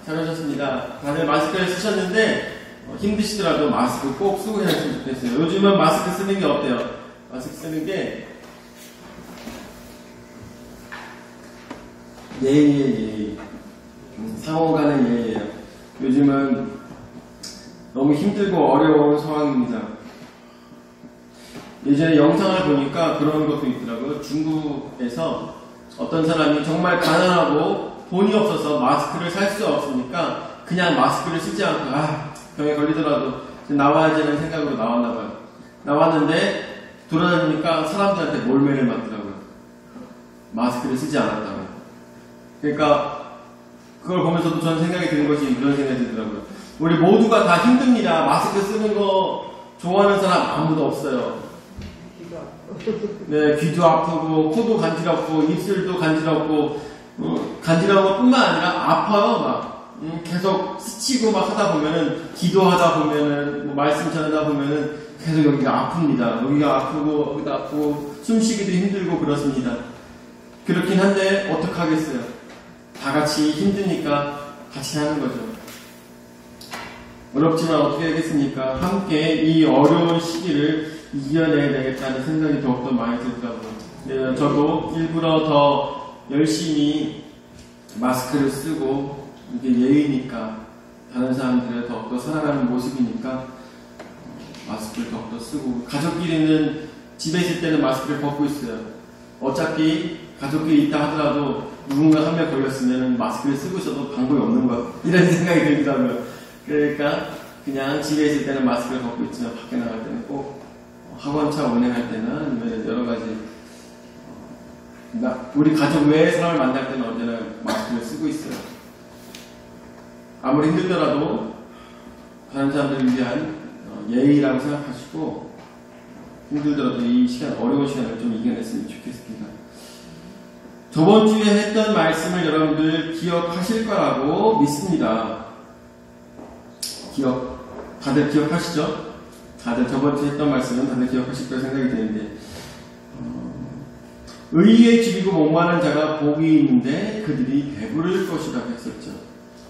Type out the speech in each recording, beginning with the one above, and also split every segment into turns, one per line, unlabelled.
잘 오셨습니다. 다들 마스크를 쓰셨는데 힘드시더라도 마스크 꼭 쓰고 다녔으면 좋겠어요. 요즘은 마스크 쓰는 게 어때요? 마스크 쓰는 게 예의의 예의, 상호 간의 예의예요. 요즘은 너무 힘들고 어려운 상황입니다. 예전에 영상을 보니까 그런 것도 있더라고요. 중국에서 어떤 사람이 정말 가난하고 돈이 없어서 마스크를 살 수 없으니까 그냥 마스크를 쓰지 않고 병에 걸리더라도 나와야지라는 생각으로 나왔나봐요. 나왔는데 돌아다니니까 사람들한테 몰매를 맞더라고요. 마스크를 쓰지 않았다고. 그러니까 그걸 보면서도 저는 생각이 드는 것이 이런 생각이 들더라고요. 우리 모두가 다 힘듭니다. 마스크 쓰는 거 좋아하는 사람 아무도 없어요. 네, 귀도 아프고 코도 간지럽고 입술도 간지럽고 간지러운 것뿐만 아니라 아파요. 막 계속 스치고 막 하다 보면은 기도하다 보면은 말씀 전하다 보면은 계속 여기가 아픕니다. 여기가 아프고 여기도 아프고 숨쉬기도 힘들고 그렇습니다. 그렇긴 한데 어떡하겠어요. 다 같이 힘드니까 같이 하는 거죠. 어렵지만 어떻게 하겠습니까? 함께 이 어려운 시기를 이겨내야 되겠다는 생각이 더욱더 많이 들더라고요. 네, 저도 일부러 더 열심히 마스크를 쓰고 이게 예의니까 다른 사람들을 더욱더 사랑하는 모습이니까 마스크를 더욱더 쓰고 가족끼리는 집에 있을 때는 마스크를 벗고 있어요. 어차피 가족끼리 있다 하더라도 누군가 한 명 걸렸으면 마스크를 쓰고 있어도 방법이 없는 거야. 이런 생각이 들더라고요. 그러니까 그냥 집에 있을 때는 마스크를 벗고 있지만 밖에 나갈 때는 꼭 학원차 운행할 때는 아니면 여러 가지 우리 가족 외의 사람을 만날 때는 언제나 마스크를 쓰고 있어요. 아무리 힘들더라도 다른 사람들을 위한 예의라고 생각하시고 힘들더라도 이 시간, 어려운 시간을 좀 이겨냈으면 좋겠습니다. 저번 주에 했던 말씀을 여러분들 기억하실 거라고 믿습니다. 다들 기억하시죠? 다들 저번 주에 했던 말씀은 다들 기억하실 거라 생각이 드는데 의에 줄이고 목마른 자가 복이 있는데 그들이 배부를 것이라고 했었죠.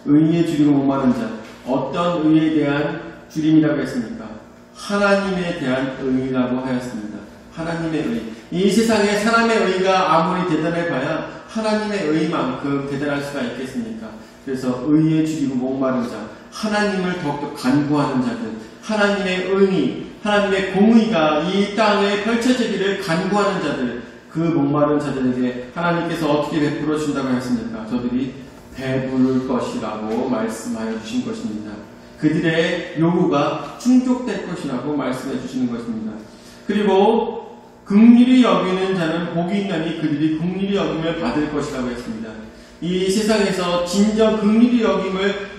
의에 줄이고 목마른 자, 어떤 의에 대한 줄임이라고 했습니까? 하나님에 대한 의라고 하였습니다. 하나님의 의. 이 세상에 사람의 의가 아무리 대단해봐야 하나님의 의만큼 대단할 수가 있겠습니까? 그래서 의에 줄이고 목마른 자, 하나님을 더욱더 간구하는 자들, 하나님의 의의, 하나님의 공의가 이 땅에 펼쳐지기를 간구하는 자들, 그 목마른 자들에게 하나님께서 어떻게 베풀어 준다고 했습니까? 저들이 배부를 것이라고 말씀하여 주신 것입니다. 그들의 요구가 충족될 것이라고 말씀해 주시는 것입니다. 그리고 긍휼히 여기는 자는 복이 있나니 그들이 긍휼히 여김을 받을 것이라고 했습니다. 이 세상에서 진정 긍휼히 여김을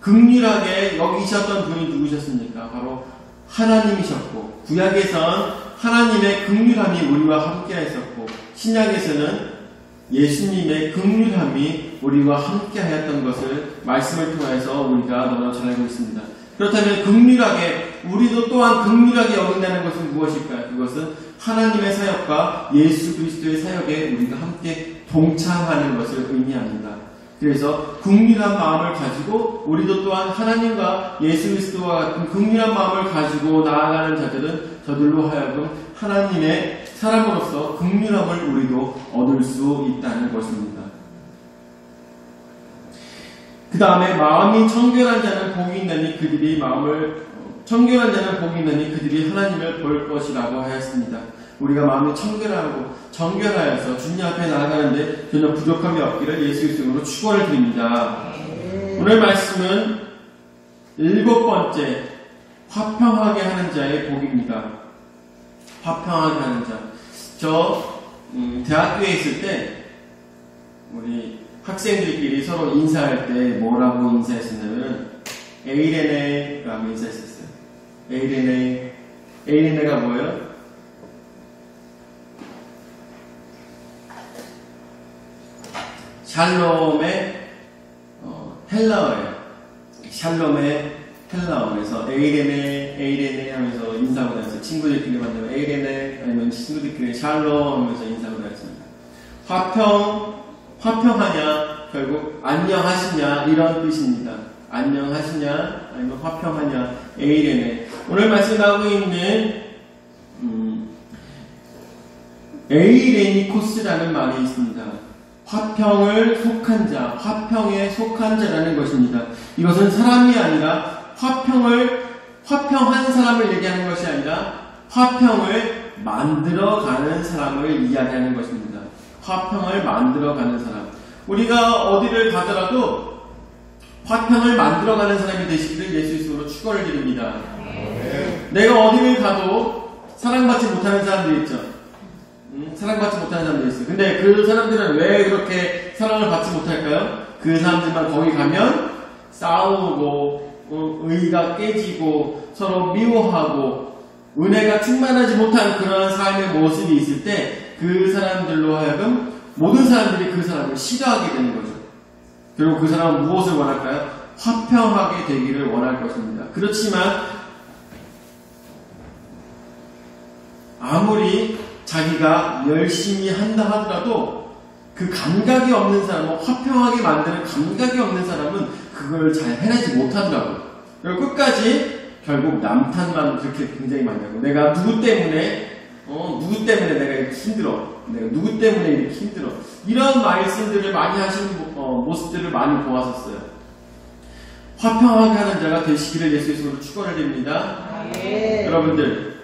긍휼하게 여기셨던 분이 누구셨습니까? 바로 하나님이셨고, 구약에선 하나님의 긍휼함이 우리와 함께 하였었고, 신약에서는 예수님의 긍휼함이 우리와 함께 하였던 것을 말씀을 통해서 우리가 너무나 잘 알고 있습니다. 그렇다면 긍휼하게, 우리도 또한 긍휼하게 여긴다는 것은 무엇일까요? 그것은 하나님의 사역과 예수 그리스도의 사역에 우리가 함께 동참하는 것을 의미합니다. 그래서 긍휼한 마음을 가지고 우리도 또한 하나님과 예수 그리스도와 같은 긍휼한 마음을 가지고 나아가는 자들은 저들로 하여금 하나님의 사람으로서 긍휼함을 우리도 얻을 수 있다는 것입니다. 그 다음에 마음이 청결한 자는 복이 있나니 그들이 청결한 자는 복이 있나니 그들이 하나님을 볼 것이라고 하였습니다. 우리가 마음이 정결하여서 주님 앞에 나아가는데 전혀 부족함이 없기를 예수 그리스도로 축원을 드립니다. 오늘 말씀은 7번째 화평하게 하는 자의 복입니다. 화평하게 하는 자. 저 대학교에 있을 때 우리 학생들끼리 서로 인사할 때 뭐라고 인사했었냐면 에이레네 라고 인사했었어요. 에이레네가 뭐예요? 샬롬의 헬라어예요. 샬롬의 헬라어에서 에이레네 하면서 인사하고 다녔어요. 친구들끼리 만나면 에이레네 아니면 친구들끼리 샬롬 하면서 인사하고 다녔습니다. 화평하냐 결국 안녕하시냐 이런 뜻입니다. 안녕하시냐 아니면 화평하냐 에이레네. 오늘 말씀 나오고 있는 에이레니코스라는 말이 있습니다. 화평을 속한 자, 화평에 속한 자라는 것입니다. 이것은 사람이 아니라 화평한 사람을 얘기하는 것이 아니라 화평을 만들어가는 사람을 이야기하는 것입니다. 화평을 만들어가는 사람. 우리가 어디를 가더라도 화평을 만들어가는 사람이 되시기를 예수 이름으로 축원을 드립니다. 내가 어디를 가도 사랑받지 못하는 사람들이 있죠. 사랑받지 못하는 사람들이 있어요. 근데 그 사람들은 왜 그렇게 사랑을 받지 못할까요? 그 사람들만 거기 가면 싸우고 의가 깨지고 서로 미워하고 은혜가 충만하지 못한 그런 삶의 모습이 있을 때 그 사람들로 하여금 모든 사람들이 그 사람을 싫어하게 되는 거죠. 결국 그 사람은 무엇을 원할까요? 화평하게 되기를 원할 것입니다. 그렇지만 아무리 자기가 열심히 한다 하더라도 그 감각이 없는 사람은, 화평하게 만드는 감각이 없는 사람은 그걸 잘 해내지 못하더라고요. 그리고 끝까지 결국 남탓만 그렇게 굉장히 많이 하고, 내가 누구 때문에 내가 이렇게 힘들어, 내가 누구 때문에 이렇게 힘들어, 이런 말씀들을 많이 하시는 모습들을 많이 보았었어요. 화평하게 하는 자가 되시기를 예수 이름으로 축원을 드립니다. 여러분들,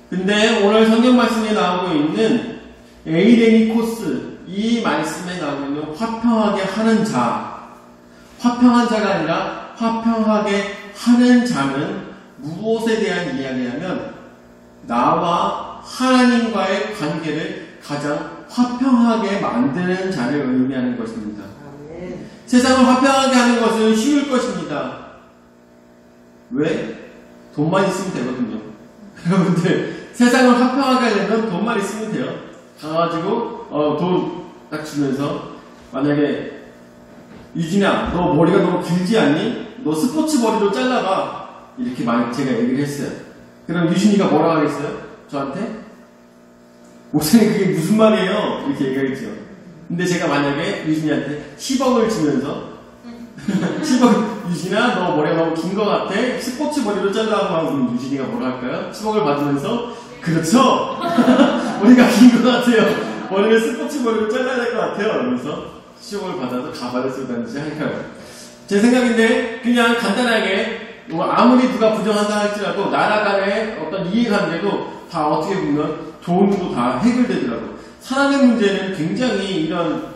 근데 오늘 성경 말씀에 나오고 있는 에이레니코스, 이 말씀에 나오고 있는 화평하게 하는 자, 화평한 자가 아니라 화평하게 하는 자는 무엇에 대한 이야기냐면 나와 하나님과의 관계를 가장 화평하게 만드는 자를 의미하는 것입니다. 세상을 화평하게 하는 것은 쉬울 것입니다. 왜? 돈만 있으면 되거든요. 여러분들, 세상을 화평하게 하려면 돈만 있으면 돼요. 가가지고 돈 딱 주면서, 만약에 유진아, 너 머리가 너무 길지 않니? 너 스포츠 머리로 잘라봐. 이렇게 만약 제가 얘기를 했어요. 그럼 유진이가 뭐라 하겠어요? 저한테? 목사님 그게 무슨 말이에요? 이렇게 얘기하겠죠. 근데 제가 만약에 유진이한테 10억을 주면서 10억, 유진아 너 머리가 너무 긴 것 같아, 스포츠 머리로 잘라고 하면 유진이가 뭐라 할까요? 10억을 받으면서 그렇죠? 머리가 긴 것 같아요. 머리를 스포츠 머리로 잘라야 될 것 같아요. 그러면서 10억을 받아서 가발을 쓰든지 할까요? 제 생각인데 그냥 간단하게 아무리 누가 부정한다 할지라도 나라 간의 어떤 이해관계도 다 어떻게 보면 돈으로 다 해결되더라고요. 사람의 문제는 굉장히 이런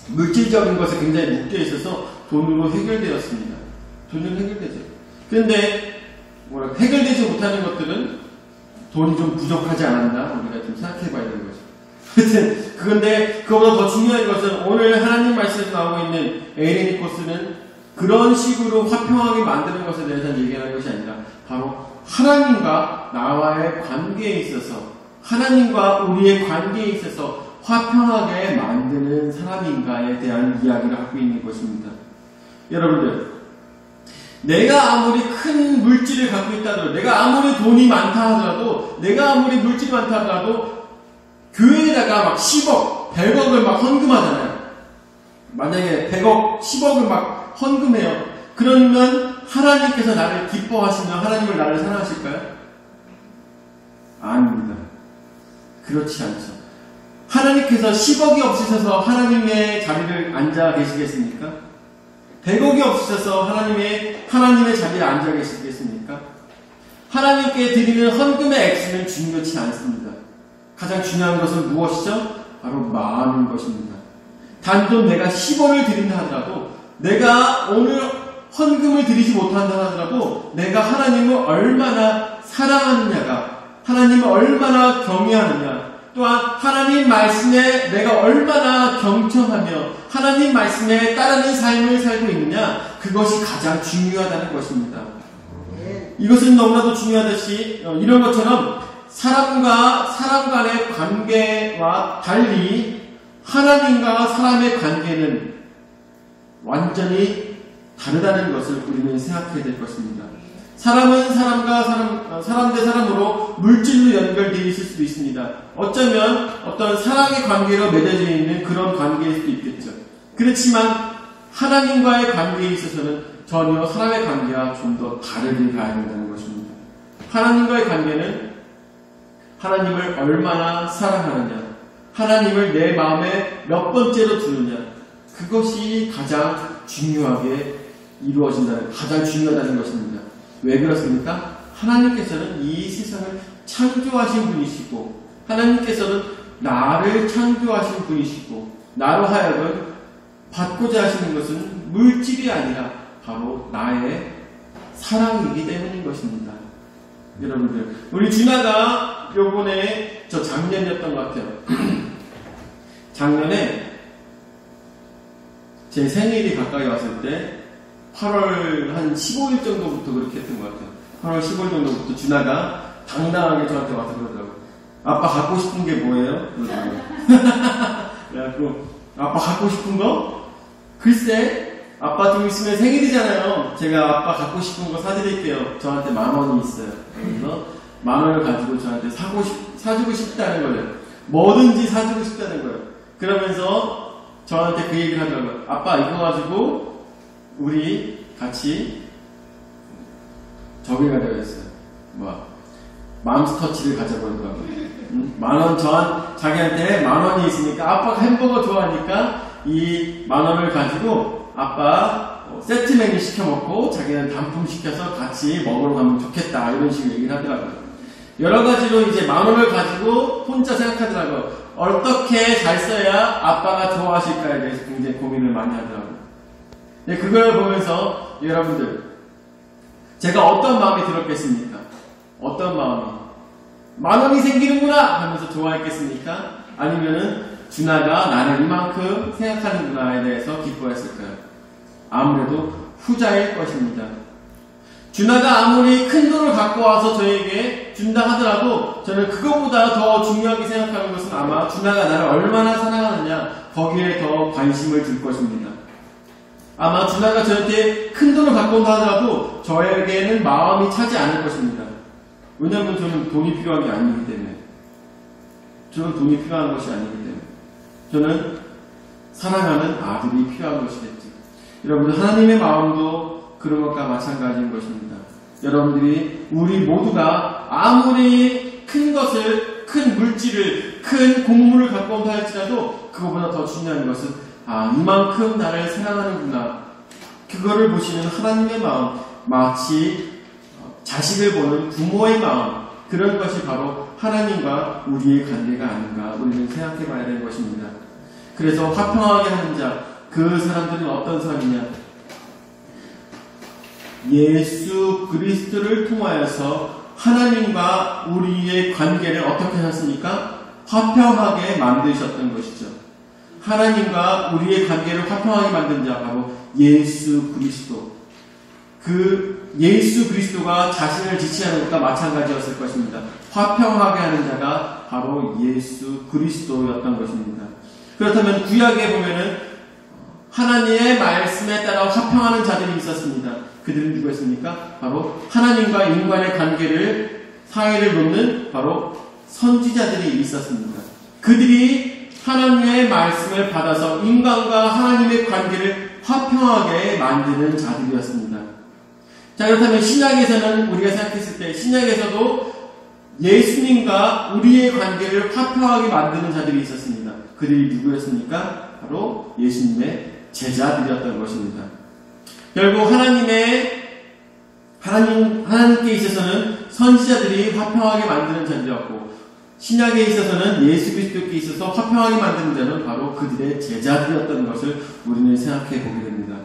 물질적인 것에 굉장히 묶여 있어서 돈으로 해결되었습니다. 돈으로 해결되죠. 그런데 해결되지 못하는 것들은 돈이 좀 부족하지 않았나 우리가 좀 생각해 봐야 되는 거죠. 하여튼 그런데 그보다 더 중요한 것은 오늘 하나님 말씀에서 나오고 있는 에이레니코스는 그런 식으로 화평하게 만드는 것에 대해서 얘기하는 것이 아니라 바로 하나님과 나와의 관계에 있어서, 하나님과 우리의 관계에 있어서 화평하게 만드는 사람인가에 대한 이야기를 하고 있는 것입니다. 여러분들, 내가 아무리 큰 물질을 갖고 있다 하더라도, 내가 아무리 돈이 많다 하더라도, 내가 아무리 물질이 많다 하더라도 교회에다가 막 10억, 100억을 막 헌금하잖아요. 만약에 100억, 10억을 막 헌금해요. 그러면 하나님께서 나를 기뻐하시면 하나님을 나를 사랑하실까요? 아닙니다. 그렇지 않죠. 하나님께서 10억이 없으셔서 하나님의 자리를 앉아 계시겠습니까? 100억이 없으셔서 하나님의 자리에 앉아 계시겠습니까? 하나님께 드리는 헌금의 액수는 중요치 않습니다. 가장 중요한 것은 무엇이죠? 바로 마음인 것입니다. 단돈 내가 10원을 드린다 하더라도, 내가 오늘 헌금을 드리지 못한다 하더라도 내가 하나님을 얼마나 사랑하느냐가, 하나님을 얼마나 경외하느냐, 또한 하나님 말씀에 내가 얼마나 경청하며 하나님 말씀에 따르는 삶을 살고 있느냐, 그것이 가장 중요하다는 것입니다. 이것은 너무나도 중요하듯이 이런 것처럼 사람과 사람 간의 관계와 달리 하나님과 사람의 관계는 완전히 다르다는 것을 우리는 생각해야 될 것입니다. 사람은 사람 대 사람으로 물질로 연결되어 있을 수도 있습니다. 어쩌면 어떤 사랑의 관계로 맺어져 있는 그런 관계일 수도 있겠죠. 그렇지만 하나님과의 관계에 있어서는 전혀 사람의 관계와 좀 더 다르게 가야 된다는 것입니다. 하나님과의 관계는 하나님을 얼마나 사랑하느냐, 하나님을 내 마음에 몇 번째로 두느냐, 그것이 가장 중요하게 이루어진다는, 가장 중요하다는 것입니다. 왜 그렇습니까? 하나님께서는 이 세상을 창조하신 분이시고, 하나님께서는 나를 창조하신 분이시고, 나로 하여금 받고자 하시는 것은 물질이 아니라 바로 나의 사랑이기 때문인 것입니다. 여러분들, 우리 준하가 요번에, 저 작년이었던 것 같아요. 작년에 제 생일이 가까이 왔을 때 8월 한 15일 정도부터 그렇게 했던 것 같아요. 8월 15일 정도부터 준하가 당당하게 저한테 와서 그러더라고요. 아빠 갖고 싶은 게 뭐예요? 그래갖고 아빠 갖고 싶은 거? 글쎄, 아빠 좀 있으면 생일이잖아요. 제가 아빠 갖고 싶은 거 사드릴게요. 저한테 10,000원이 있어요. 그래서 10,000원을 가지고 저한테 사주고 싶다는 거예요. 뭐든지 사주고 싶다는 거예요. 그러면서 저한테 그 얘기를 하더라고요. 아빠 이거 가지고 우리 같이 저기 가자고 했어요. 맘스터치를 가져보려고. 10,000원, 자기한테 10,000원이 있으니까 아빠가 햄버거 좋아하니까 이 10,000원을 가지고 아빠 세트 메뉴 시켜 먹고 자기는 단품 시켜서 같이 먹으러 가면 좋겠다, 이런 식으로 얘기를 하더라고요. 여러 가지로 이제 10,000원을 가지고 혼자 생각하더라고요. 어떻게 잘 써야 아빠가 좋아하실까에 대해서 굉장히 고민을 많이 하더라고요. 네, 그걸 보면서 여러분들, 제가 어떤 마음이 들었겠습니까? 어떤 마음이? 10,000원이 생기는구나 하면서 좋아했겠습니까? 아니면은 준하가 나를 이만큼 생각하는구나에 대해서 기뻐했을까요? 아무래도 후자일 것입니다. 준하가 아무리 큰 돈을 갖고 와서 저에게 준다 하더라도 저는 그것보다 더 중요하게 생각하는 것은 아마 준하가 나를 얼마나 사랑하느냐, 거기에 더 관심을 둘 것입니다. 아마 준하가 저한테 큰 돈을 갖고 온다 하더라도 저에게는 마음이 차지 않을 것입니다. 왜냐하면 저는 돈이 필요한 게 아니기 때문에. 저는 돈이 필요한 것이 아니기 때문에. 저는 사랑하는 아들이 필요한 것이겠죠. 여러분들, 하나님의 마음도 그런 것과 마찬가지인 것입니다. 여러분들이, 우리 모두가 아무리 큰 것을, 큰 물질을, 큰 공물을 갖고 온다 할지라도 그거보다 더 중요한 것은 이만큼 나를 사랑하는구나, 그거를 보시는 하나님의 마음, 마치 자식을 보는 부모의 마음, 그런 것이 바로 하나님과 우리의 관계가 아닌가 우리는 생각해 봐야 되는 것입니다. 그래서 화평하게 하는 자, 그 사람들은 어떤 사람이냐? 예수 그리스도를 통하여서 하나님과 우리의 관계를 어떻게 하셨습니까? 화평하게 만드셨던 것이죠. 하나님과 우리의 관계를 화평하게 만든 자, 바로 예수 그리스도. 그 예수 그리스도가 자신을 지체하는 것과 마찬가지였을 것입니다. 화평하게 하는 자가 바로 예수 그리스도였던 것입니다. 그렇다면 구약에 보면은 하나님의 말씀에 따라 화평하는 자들이 있었습니다. 그들은 누구였습니까? 바로 하나님과 인간의 관계를, 사이를 놓는 바로 선지자들이 있었습니다. 그들이 하나님의 말씀을 받아서 인간과 하나님의 관계를 화평하게 만드는 자들이었습니다. 자, 그렇다면 신약에서는 우리가 생각했을 때, 신약에서도 예수님과 우리의 관계를 화평하게 만드는 자들이 있었습니다. 그들이 누구였습니까? 바로 예수님의 제자들이었던 것입니다. 결국 하나님께 있어서는 선지자들이 화평하게 만드는 자들이었고, 신약에 있어서는 예수 그리스도께 있어서 화평하게 만드는 자는 바로 그들의 제자들이었던 것을 우리는 생각해 보게 됩니다.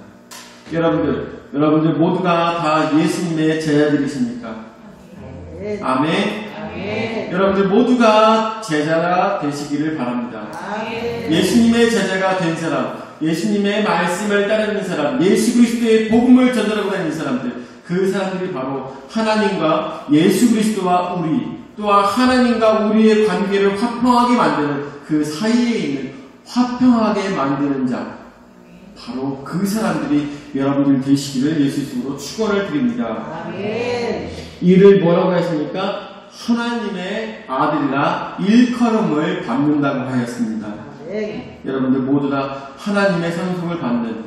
여러분들 모두가 다 예수님의 제자들이십니까? 아멘. 아멘. 여러분들 모두가 제자가 되시기를 바랍니다. 아멘. 예수님의 제자가 된 사람, 예수님의 말씀을 따르는 사람, 예수 그리스도의 복음을 전달하고 다니는 사람들, 그 사람들이 바로 하나님과 예수 그리스도와 우리, 또한 하나님과 우리의 관계를 화평하게 만드는, 그 사이에 있는 화평하게 만드는 자, 바로 그 사람들이 여러분들 되시기를 예수 이름으로 축원을 드립니다. 아멘. 이를 뭐라고 하십니까? 하나님의 아들이라 일컬음을 받는다고 하였습니다. 아멘. 여러분들 모두 다 하나님의 상속을 받는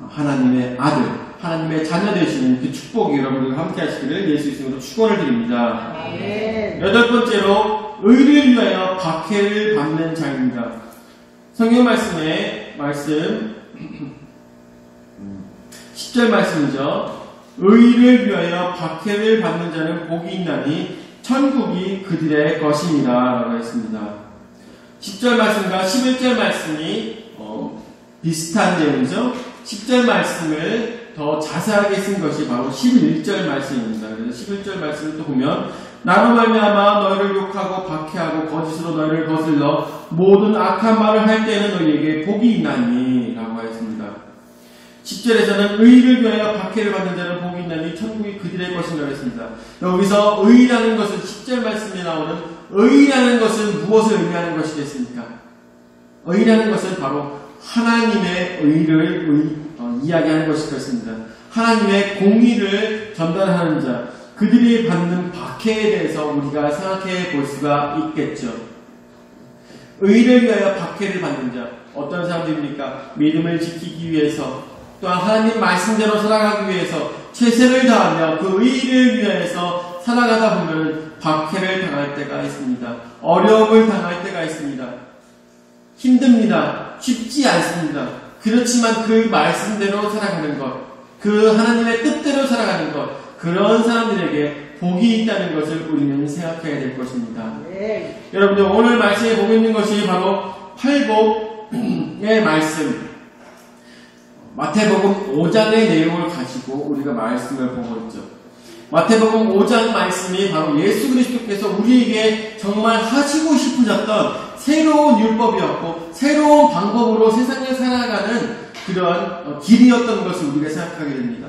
하나님의 아들, 하나님의 자녀 되시는 그 축복이 여러분들과 함께 하시기를 예수 이름으로 축원을 드립니다. 여덟 번째로 의를 위하여 박해를 받는 자입니다. 성경 말씀의 말씀 10절 말씀이죠. 의를 위하여 박해를 받는 자는 복이 있나니 천국이 그들의 것입니다 라고 했습니다. 10절 말씀과 11절 말씀이 비슷한 내용이죠. 10절 말씀을 더 자세하게 쓴 것이 바로 11절 말씀입니다. 그래서 11절 말씀을 또 보면 나로 말미암아 너희를 욕하고 박해하고 거짓으로 너희를 거슬러 모든 악한 말을 할 때에는 너희에게 복이 있나니 라고 했습니다. 10절에서는 의를 위하여 박해를 받는 자는 복이 있나니 천국이 그들의 것이라고 했습니다. 여기서 의라는 것은 10절 말씀에 나오는 의라는 것은 무엇을 의미하는 것이겠습니까? 의라는 것은 바로 하나님의 의를 이야기하는 것일 것입니다. 하나님의 공의를 전달하는 자, 그들이 받는 박해에 대해서 우리가 생각해 볼 수가 있겠죠. 의를 위하여 박해를 받는 자, 어떤 사람들입니까? 믿음을 지키기 위해서, 또한 하나님 말씀대로 살아가기 위해서 최선을 다하며 그 의를 위해서 살아가다 보면 박해를 당할 때가 있습니다. 어려움을 당할 때가 있습니다. 힘듭니다. 쉽지 않습니다. 그렇지만 그 말씀대로 살아가는 것, 그 하나님의 뜻대로 살아가는 것, 그런 사람들에게 복이 있다는 것을 우리는 생각해야 될 것입니다. 여러분들 오늘 말씀에 보고 있는 것이 바로 팔복의 말씀, 마태복음 5장의 내용을 가지고 우리가 말씀을 보고 있죠. 마태복음 5장 말씀이 바로 예수 그리스도께서 우리에게 정말 하시고 싶으셨던 새로운 율법이었고 새로운 방법으로 세상을 살아가는 그러한 길이었던 것을 우리가 생각하게 됩니다.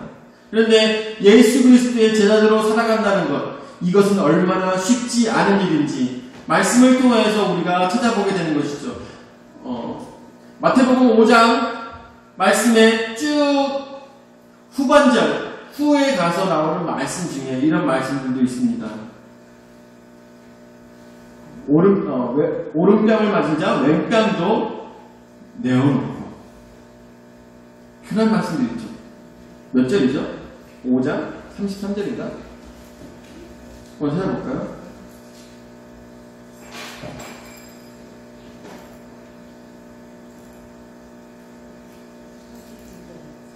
그런데 예수 그리스도의 제자들로 살아간다는 것, 이것은 얼마나 쉽지 않은 일인지 말씀을 통해서 우리가 찾아보게 되는 것이죠. 마태복음 5장 말씀의 쭉 후반절, 후에 가서 나오는 말씀 중에 이런 말씀들도 있습니다. 오른뺨을 맞은 자 왼뺨도 내어놓고, 그런 말씀도 있죠. 몇 절이죠? 5장 33절인가? 한번 찾아볼까요?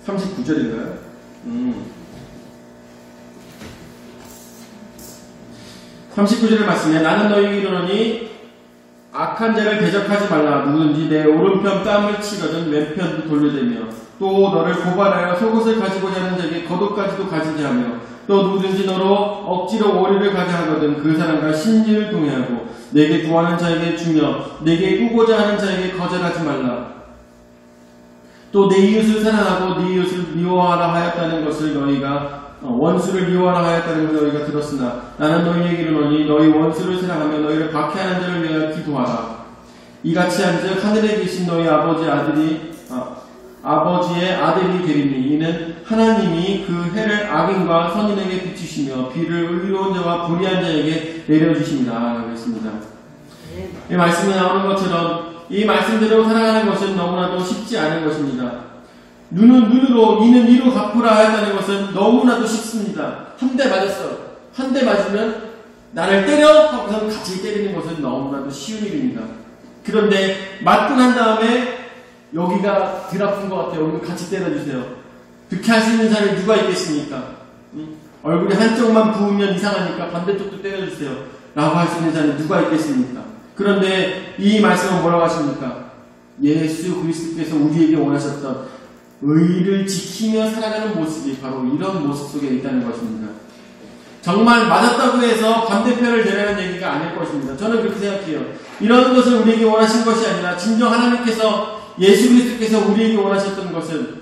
(39절인가요) 39절의 말씀에 나는 너희에게 이르노니 악한 자를 대적하지 말라. 누구든지 내 오른편 뺨을 치거든 왼편도 돌려대며 또 너를 고발하여 속옷을 가지고자 하는 자에게 겉옷까지도 가지게 하며 또 누구든지 너로 억지로 오리를 가게 하거든 그 사람과 심리를 동의하고 내게 구하는 자에게 주며 내게 꾸고자 하는 자에게 거절하지 말라. 또 내 이웃을 사랑하고 네 이웃을 미워하라 하였다는 것을 너희가 원수를 미워하라 하였다는 것을 너희가 들었으나 나는 너희에게 이르노니 너희 원수를 사랑하며 너희를 박해하는 자를 위하여 기도하라. 이같이 한즉 하늘에 계신 너희 아버지의 아들이 되리니 이는 하나님이 그 해를 악인과 선인에게 비추시며 비를 의로운 자와 불의한 자에게 내려주십니다 라고 했습니다. 이 말씀에 나오는 것처럼 이 말씀대로 살아가는 것은 너무나도 쉽지 않은 것입니다. 눈은 눈으로, 이는 이로 갚으라 하였다는 것은 너무나도 쉽습니다. 한 대 맞았어. 한 대 맞으면 나를 때려 하고선 같이 때리는 것은 너무나도 쉬운 일입니다. 그런데 맞고 난 다음에 여기가 덜 아픈 것 같아요. 오늘 같이 때려주세요. 그렇게 할 수 있는 사람이 누가 있겠습니까? 얼굴이 한쪽만 부으면 이상하니까 반대쪽도 때려주세요 라고 할 수 있는 사람이 누가 있겠습니까? 그런데 이 말씀은 뭐라고 하십니까? 예수 그리스도께서 우리에게 원하셨던 의를 지키며 살아가는 모습이 바로 이런 모습 속에 있다는 것입니다. 정말 맞았다고 해서 반대편을 데려가는 얘기가 아닐 것입니다. 저는 그렇게 생각해요. 이런 것을 우리에게 원하신 것이 아니라 진정 하나님께서 예수 그리스도께서 우리에게 원하셨던 것은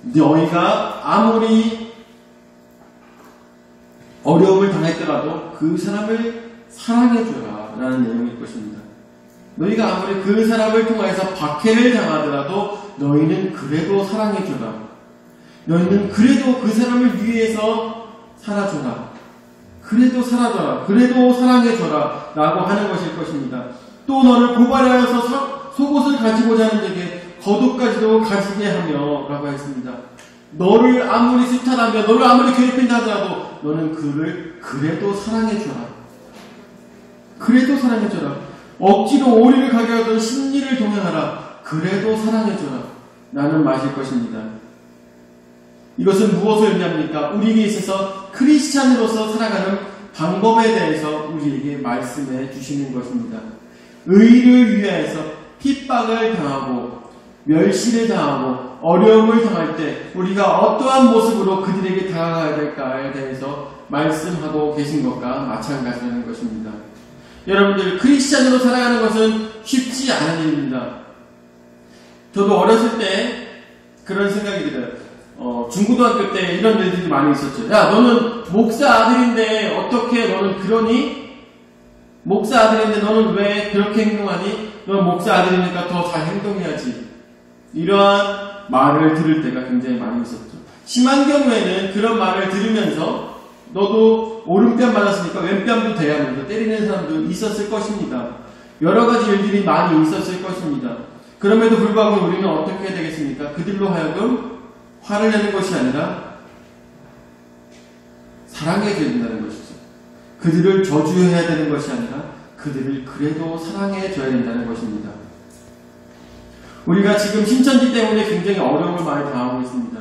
너희가 아무리 어려움을 당했더라도 그 사람을 사랑해줘라 라는 내용일 것입니다. 너희가 아무리 그 사람을 통해서 박해를 당하더라도 너희는 그래도 사랑해줘라. 너희는 그래도 그 사람을 위해서 살아줘라. 그래도 살아줘라. 그래도 사랑해줘라 라고 하는 것일 것입니다. 또 너를 고발하여서 속옷을 가지고자 하는 자에게 겉옷까지도 가지게 하며 라고 했습니다. 너를 아무리 수탈하며 너를 아무리 괴롭힌다 하더라도 너는 그를 그래도 사랑해줘라. 그래도 사랑해줘라. 억지로 오리를 가게 하던 심리를 동행하라. 그래도 사랑해줘라. 라는 말일 것입니다. 이것은 무엇을 의미합니까? 우리에게 있어서 크리스찬으로서 살아가는 방법에 대해서 우리에게 말씀해 주시는 것입니다. 의를 위하여서 핍박을 당하고 멸시를 당하고 어려움을 당할 때 우리가 어떠한 모습으로 그들에게 다가가야 될까에 대해서 말씀하고 계신 것과 마찬가지라는 것입니다. 여러분들, 크리스찬으로 살아가는 것은 쉽지 않은 일입니다. 저도 어렸을 때 그런 생각이 들어요. 중고등학교 때 이런 일들이 많이 있었죠. 야, 너는 목사 아들인데 어떻게 너는 그러니? 목사 아들인데 너는 왜 그렇게 행동하니? 너는 목사 아들이니까 더 잘 행동해야지. 이러한 말을 들을 때가 굉장히 많이 있었죠. 심한 경우에는 그런 말을 들으면서 너도 오른뺨 맞았으니까 왼뺨도 돼야 하면서 때리는 사람도 있었을 것입니다. 여러 가지 일들이 많이 있었을 것입니다. 그럼에도 불구하고 우리는 어떻게 해야 되겠습니까? 그들로 하여금 화를 내는 것이 아니라 사랑해야 된다는 것이죠. 그들을 저주해야 되는 것이 아니라 그들을 그래도 사랑해줘야 된다는 것입니다. 우리가 지금 신천지 때문에 굉장히 어려움을 많이 당하고 있습니다.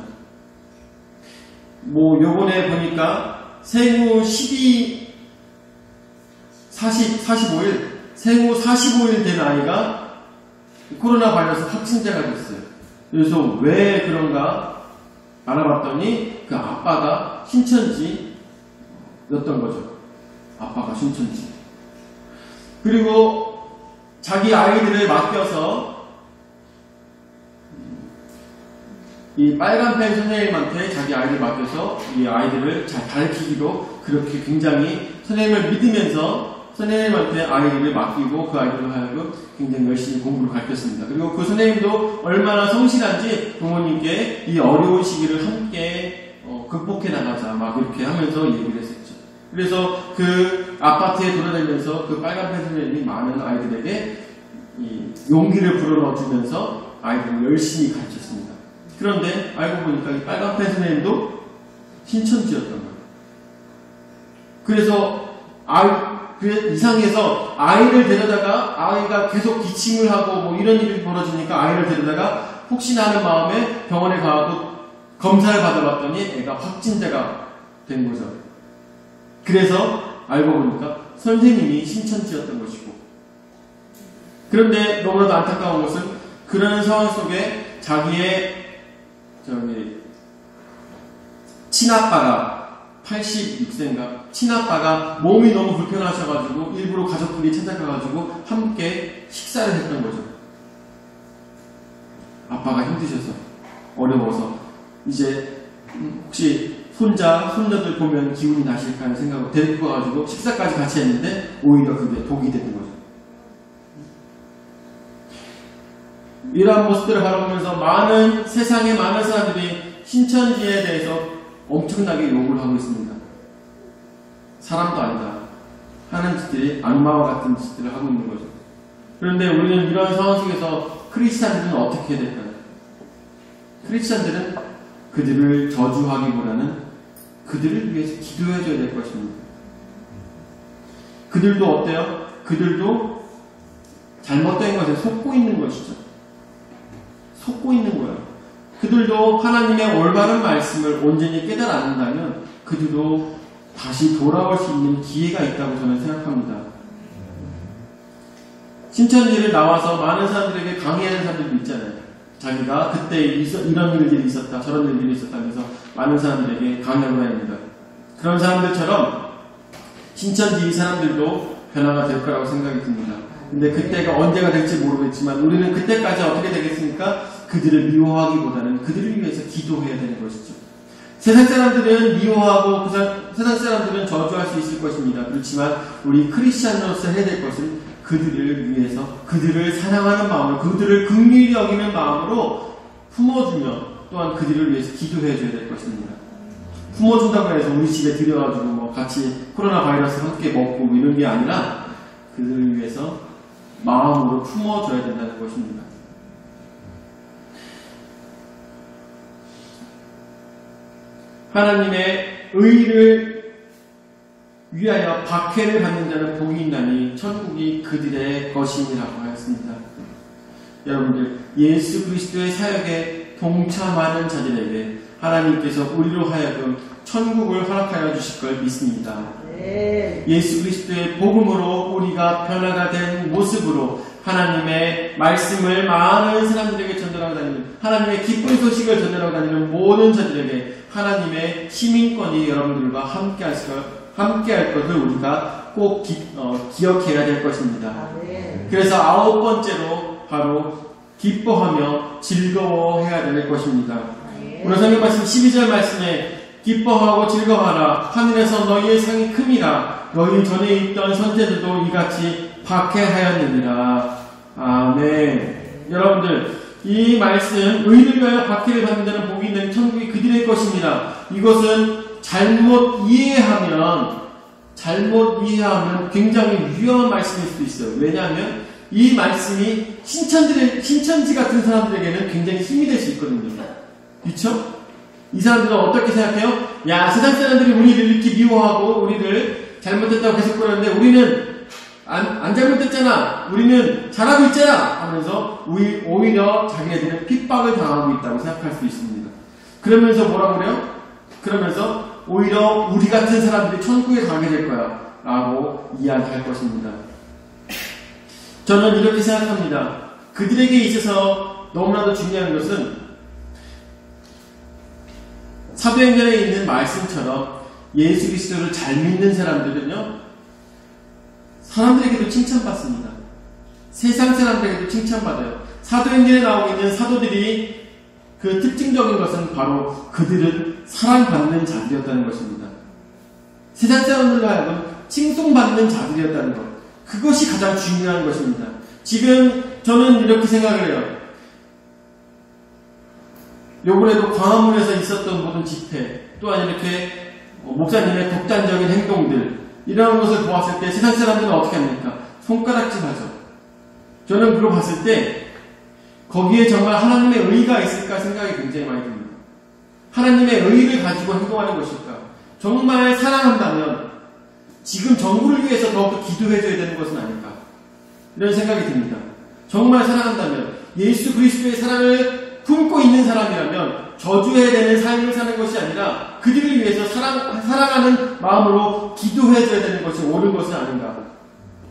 요번에 보니까 생후 45일 된 아이가 코로나 바이러스 확진자가 됐어요. 그래서 왜 그런가 알아봤더니 그 아빠가 신천지였던 거죠. 아빠가 신천지. 그리고 자기 아이들을 맡겨서 이 빨간펜 선생님한테 자기 아이를 맡겨서 이 아이들을 잘 가르치기로 그렇게 굉장히 선생님을 믿으면서 선생님한테 아이들을 맡기고 그 아이들을 하여금 굉장히 열심히 공부를 가르쳤습니다. 그리고 그 선생님도 얼마나 성실한지 부모님께 이 어려운 시기를 함께 극복해 나가자 막 이렇게 하면서 얘기를 했었죠. 그래서 그 아파트에 돌아다니면서 그 빨간펜 선생님이 많은 아이들에게 이 용기를 불어넣어주면서 아이들을 열심히 가르쳤습니다. 그런데 알고 보니까 이 빨간펜 선생님도 신천지였던 거예요. 그래서 이상해서 아이를 데려다가 아이가 계속 기침을 하고 이런 일이 벌어지니까 아이를 데려다가 혹시나 하는 마음에 병원에 가고 검사를 받아봤더니 애가 확진자가 된 거죠. 그래서 알고 보니까 선생님이 신천지였던 것이고, 그런데 너무나도 안타까운 것은 그런 상황 속에 자기의 친아빠가 86세인가 친아빠가 몸이 너무 불편하셔가지고 일부러 가족들이 찾아가가지고 함께 식사를 했던 거죠. 아빠가 힘드셔서 어려워서 이제 혹시 손자들 보면 기운이 나실까 하는 생각으로 데리고 가가지고 식사까지 같이 했는데 오히려 그게 독이 되는 거죠. 이러한 모습들을 바라보면서 세상의 많은 사람들이 신천지에 대해서 엄청나게 욕을 하고 있습니다. 사람도 아니다 하는 짓들이 악마와 같은 짓들을 하고 있는 거죠. 그런데 우리는 이런 상황 속에서 크리스찬들은 어떻게 해야 될까요? 크리스찬들은 그들을 저주하기보다는 그들을 위해서 기도해줘야 될 것입니다. 그들도 어때요? 그들도 잘못된 것에 속고 있는 것이죠. 속고 있는 거예요. 그들도 하나님의 올바른 말씀을 온전히 깨달아낸다면 그들도 다시 돌아올 수 있는 기회가 있다고 저는 생각합니다. 신천지를 나와서 많은 사람들에게 강의하는 사람들도 있잖아요. 자기가 그때 이런 일들이 있었다, 저런 일들이 있었다 하면서 많은 사람들에게 강의하고 다닙니다. 그런 사람들처럼 신천지 이 사람들도 변화가 될 거라고 생각이 듭니다. 근데 그때가 언제가 될지 모르겠지만 우리는 그때까지 어떻게 되겠습니까? 그들을 미워하기보다는 그들을 위해서 기도해야 되는 것이죠. 세상 사람들은 미워하고 세상 사람들은 저주할 수 있을 것입니다. 그렇지만 우리 크리스찬으로서 해야 될 것은 그들을 위해서 그들을 사랑하는 마음으로 그들을 긍휼히 여기는 마음으로 품어주며 또한 그들을 위해서 기도해줘야 될 것입니다. 품어준다고 해서 우리 집에 들여가지고 같이 코로나 바이러스 함께 먹고 이런 게 아니라 그들을 위해서 마음으로 품어줘야 된다는 것입니다. 하나님의 의를 위하여 박해를 받는 자는 복이 있나니 천국이 그들의 것이니라고 하였습니다. 여러분들, 예수 그리스도의 사역에 동참하는 자들에게 하나님께서 우리로 하여금 천국을 허락하여 주실 걸 믿습니다. 네. 예수 그리스도의 복음으로 우리가 변화가 된 모습으로 하나님의 말씀을 많은 사람들에게 전달하고 다니는, 하나님의 기쁜 소식을 전달하고 다니는 모든 자들에게 하나님의 시민권이 여러분들과 함께할 것을 우리가 꼭 기억해야 될 것입니다. 네. 그래서 9번째로 바로 기뻐하며 즐거워해야 될 것입니다. 네. 오늘 성경 말씀 12절 말씀에 기뻐하고 즐거워하라. 하늘에서 너희의 상이 큼이라. 너희 전에 있던 선제들도 이같이 박해하였느니라. 아멘. 여러분들, 이 말씀, 의를 위하여 박해를 받는 자는 복이 있는 천국이 그들의 것입니다. 이것은 잘못 이해하면 굉장히 위험한 말씀일 수도 있어요. 왜냐하면 이 말씀이 신천지 같은 사람들에게는 굉장히 힘이 될 수 있거든요. 그렇죠? 이 사람들은 어떻게 생각해요? 야, 세상 사람들이 우리를 이렇게 미워하고 우리를 잘못했다고 계속 그러는데 우리는 안 잘못했잖아, 우리는 잘하고 있잖아 하면서 오히려 자기네들은 핍박을 당하고 있다고 생각할 수 있습니다. 그러면서 뭐라고 그래요? 그러면서 오히려 우리 같은 사람들이 천국에 가게 될 거야 라고 이야기할 것입니다. 저는 이렇게 생각합니다. 그들에게 있어서 너무나도 중요한 것은 사도행전에 있는 말씀처럼 예수 그리스도를 잘 믿는 사람들은요, 사람들에게도 칭찬받습니다. 세상 사람들에게도 칭찬받아요. 사도행전에 나오고 있는 사도들이 그 특징적인 것은 바로 그들은 사랑받는 자들이었다는 것입니다. 세상 사람들로 하여금 칭송받는 자들이었다는 것, 그것이 가장 중요한 것입니다. 지금 저는 이렇게 생각을 해요. 요번에도 광화문에서 있었던 모든 집회, 또한 이렇게 목사님의 독단적인 행동들, 이런 것을 보았을 때 세상 사람들은 어떻게 합니까? 손가락질 하죠. 저는 그걸 봤을 때 거기에 정말 하나님의 의가 있을까 생각이 굉장히 많이 듭니다. 하나님의 의를 가지고 행동하는 것일까? 정말 사랑한다면 지금 정부를 위해서 더욱더 기도해줘야 되는 것은 아닐까? 이런 생각이 듭니다. 정말 사랑한다면, 예수 그리스도의 사랑을 품고 있는 사람이라면 저주해야 되는 삶을 사는 것이 아니라 그들을 위해서 사랑하는 마음으로 기도해줘야 되는 것이 옳은 것은 아닌가.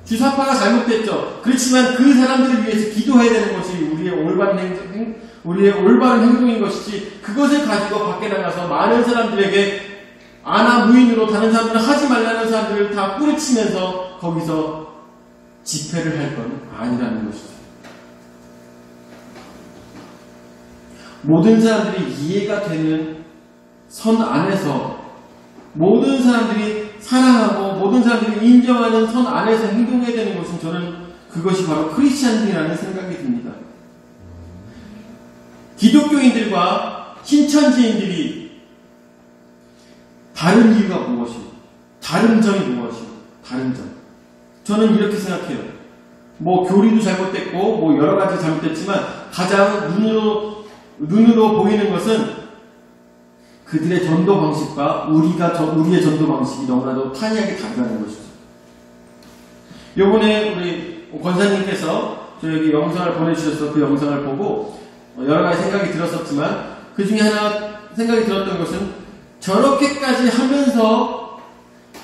주사파가 잘못됐죠. 그렇지만 그 사람들을 위해서 기도해야 되는 것이 우리의 올바른 행동인 것이지, 그것을 가지고 밖에 나가서 많은 사람들에게 아나무인으로 다른 사람들은 하지 말라는 사람들을 다 뿌리치면서 거기서 집회를 할 건 아니라는 것이죠. 모든 사람들이 이해가 되는 선 안에서, 모든 사람들이 사랑하고 모든 사람들이 인정하는 선 안에서 행동해야 되는 것은, 저는 그것이 바로 크리스찬이라는 생각이 듭니다. 기독교인들과 신천지인들이 다른 이유가 무엇이고, 다른 점이 무엇이고, 다른 점. 저는 이렇게 생각해요. 교리도 잘못됐고, 여러 가지 잘못됐지만, 가장 눈으로 보이는 것은 그들의 전도 방식과 우리의 전도 방식이 너무나도 탄이하게 다르다는 것이죠. 요번에 우리 권사님께서 저에게 영상을 보내주셔서 그 영상을 보고 여러 가지 생각이 들었었지만, 그 중에 하나 생각이 들었던 것은, 저렇게까지 하면서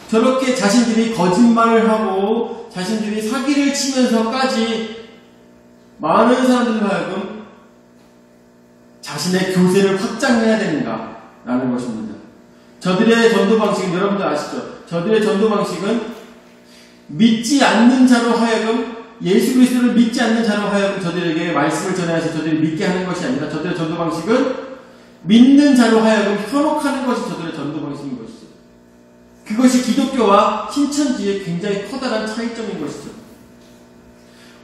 저렇게 자신들이 거짓말을 하고 자신들이 사기를 치면서까지 많은 사람들로 하여금 자신의 교세를 확장해야 되는가 라는 것입니다. 저들의 전도 방식은 여러분들 아시죠? 저들의 전도 방식은 믿지 않는 자로 하여금, 예수 그리스도를 믿지 않는 자로 하여금 저들에게 말씀을 전해서 저들이 믿게 하는 것이 아니라, 저들의 전도 방식은 믿는 자로 하여금 현혹하는 것이 저들의 전도 방식인 것이죠. 그것이 기독교와 신천지의 굉장히 커다란 차이점인 것이죠.